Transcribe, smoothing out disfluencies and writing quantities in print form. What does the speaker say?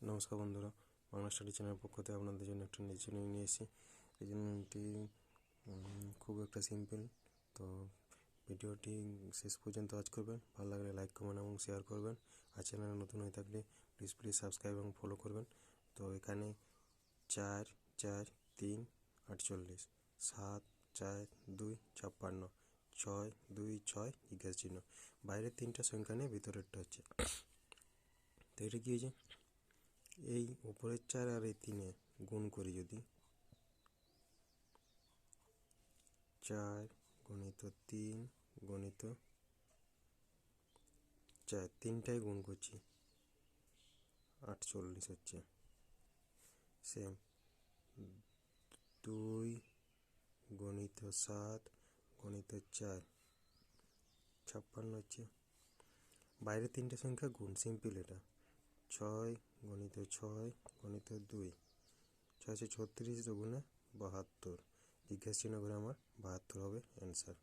নমস্কার বন্ধুরা, বাংলা স্টাডি চ্যানেলের পক্ষ থেকে আপনাদের জন্য একটা নিয়ে নিয়ে এসেছি। এই জন্যটি খুব একটা সিম্পল। তো ভিডিওটি শেষ পর্যন্ত ওয়াচ করবেন, ভালো লাগলে লাইক কমেন্ট এবং শেয়ার করবেন। আর চ্যানেলে নতুন হয়ে থাকলে প্লিজ সাবস্ক্রাইব এবং ফলো করবেন। তো এখানে 4 4 3 48, 7 4 2 56, 6 2 6 জিজ্ঞাসা চিহ্ন। বাইরের তিনটা সংখ্যা নিয়ে ভিতরেরটা হচ্ছে। তো এটা কী হয়েছে, এই উপরের 4 আর এই 3 গুণ করি, যদি 4 গণিত 3 গণিত 4, তিনটায় গুণ করছি, 48 হচ্ছে। সেম 2 গণিত 7 গণিত 4, 56 হচ্ছে। বাইরে তিনটে সংখ্যা গুণ, সিম্পল এটা। 6 গণিত 6 গণিত 2, 6 36 গুণে 72, জিজ্ঞাসা চিহ্ন করে আমার 72 হবে অ্যান্সার।